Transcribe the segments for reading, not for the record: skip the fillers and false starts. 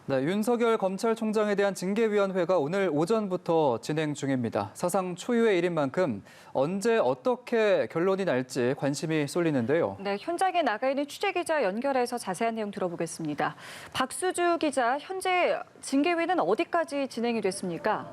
네, 윤석열 검찰총장에 대한 징계위원회가 오늘 오전부터 진행 중입니다. 사상 초유의 일인 만큼 언제 어떻게 결론이 날지 관심이 쏠리는데요. 네, 현장에 나가 있는 취재기자 연결해서 자세한 내용 들어보겠습니다. 박수주 기자, 현재 징계위는 어디까지 진행이 됐습니까?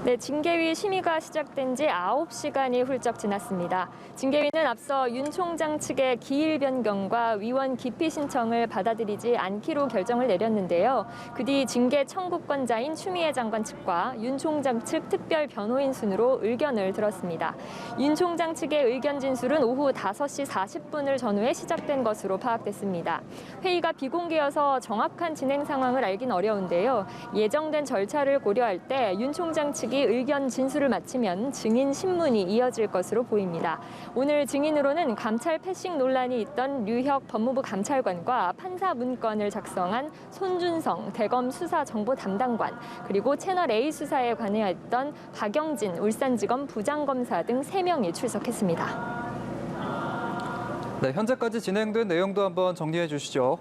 네, 징계위 심의가 시작된 지 9시간이 훌쩍 지났습니다. 징계위는 앞서 윤 총장 측의 기일 변경과 위원 기피 신청을 받아들이지 않기로 결정을 내렸는데요. 그 뒤 징계 청구권자인 추미애 장관 측과 윤 총장 측 특별 변호인 순으로 의견을 들었습니다. 윤 총장 측의 의견 진술은 오후 5시 40분을 전후에 시작된 것으로 파악됐습니다. 회의가 비공개여서 정확한 진행 상황을 알긴 어려운데요. 예정된 절차를 고려할 때 윤 총장 측이 의견 진술을 마치면 증인 신문이 이어질 것으로 보입니다. 오늘 증인으로는 감찰 패싱 논란이 있던 류혁 법무부 감찰관과 판사 문건을 작성한 손준성 대검 수사 정보 담당관, 그리고 채널A 수사에 관여했던 박영진 울산지검 부장검사 등 3명이 출석했습니다. 네, 현재까지 진행된 내용도 한번 정리해 주시죠.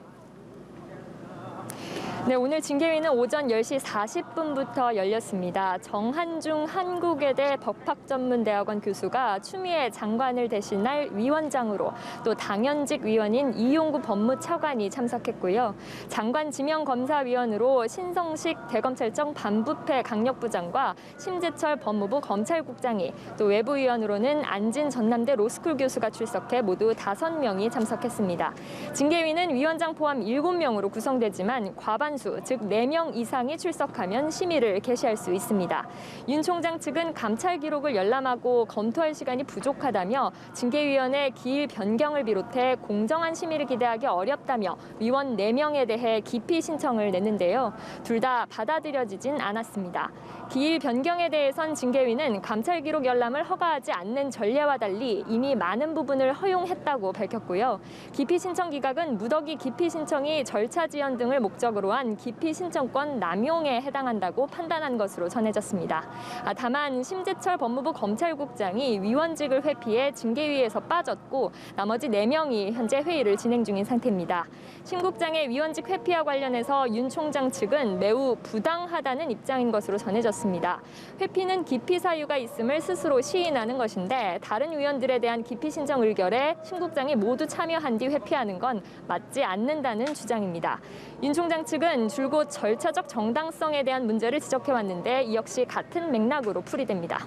네, 오늘 징계위는 오전 10시 40분부터 열렸습니다. 정한중 한국외대 법학전문대학원 교수가 추미애 장관을 대신할 위원장으로, 또 당연직 위원인 이용구 법무차관이 참석했고요. 장관 지명검사위원으로 신성식 대검찰청 반부패 강력부장과 심재철 법무부 검찰국장이, 또 외부위원으로는 안진 전남대 로스쿨 교수가 출석해 모두 5명이 참석했습니다. 징계위는 위원장 포함 7명으로 구성되지만 과반수, 즉 4명 이상이 출석하면 심의를 개시할 수 있습니다. 윤 총장 측은 감찰 기록을 열람하고 검토할 시간이 부족하다며 징계위원회 기일 변경을 비롯해 공정한 심의를 기대하기 어렵다며 위원 4명에 대해 기피 신청을 냈는데요. 둘 다 받아들여지진 않았습니다. 기일 변경에 대해선 징계위는 감찰 기록 열람을 허가하지 않는 전례와 달리 이미 많은 부분을 허용했다고 밝혔고요. 기피 신청 기각은 무더기 기피 신청이 절차 지연 등을 목적으로 한 기피 신청권 남용에 해당한다고 판단한 것으로 전해졌습니다. 다만 심재철 법무부 검찰국장이 위원직을 회피해 징계위에서 빠졌고 나머지 4명이 현재 회의를 진행 중인 상태입니다. 심 국장의 위원직 회피와 관련해서 윤 총장 측은 매우 부당하다는 입장인 것으로 전해졌습니다. 회피는 기피 사유가 있음을 스스로 시인하는 것인데 다른 위원들에 대한 기피 신청 의결에 심 국장이 모두 참여한 뒤 회피하는 건 맞지 않는다는 주장입니다. 윤 총장 측은 줄곧 절차적 정당성에 대한 문제를 지적해왔는데 이 역시 같은 맥락으로 풀이됩니다.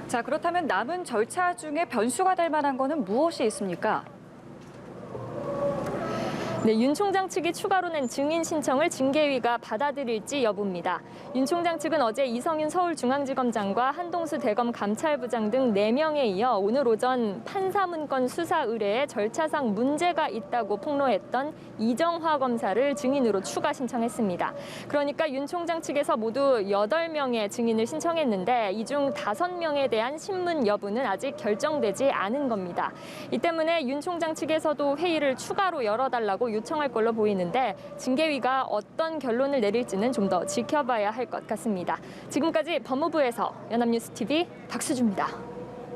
자, 그렇다면 남은 절차 중에 변수가 될 만한 거는 무엇이 있습니까? 네, 윤 총장 측이 추가로 낸 증인 신청을 징계위가 받아들일지 여부입니다. 윤 총장 측은 어제 이성윤 서울중앙지검장과 한동수 대검 감찰부장 등 4명에 이어 오늘 오전 판사문건 수사 의뢰에 절차상 문제가 있다고 폭로했던 이정화 검사를 증인으로 추가 신청했습니다. 그러니까 윤 총장 측에서 모두 8명의 증인을 신청했는데 이 중 5명에 대한 신문 여부는 아직 결정되지 않은 겁니다. 이 때문에 윤 총장 측에서도 회의를 추가로 열어달라고 요청할 걸로 보이는데 징계위가 어떤 결론을 내릴지는 좀 더 지켜봐야 할 것 같습니다. 지금까지 법무부에서 연합뉴스TV 박수주입니다.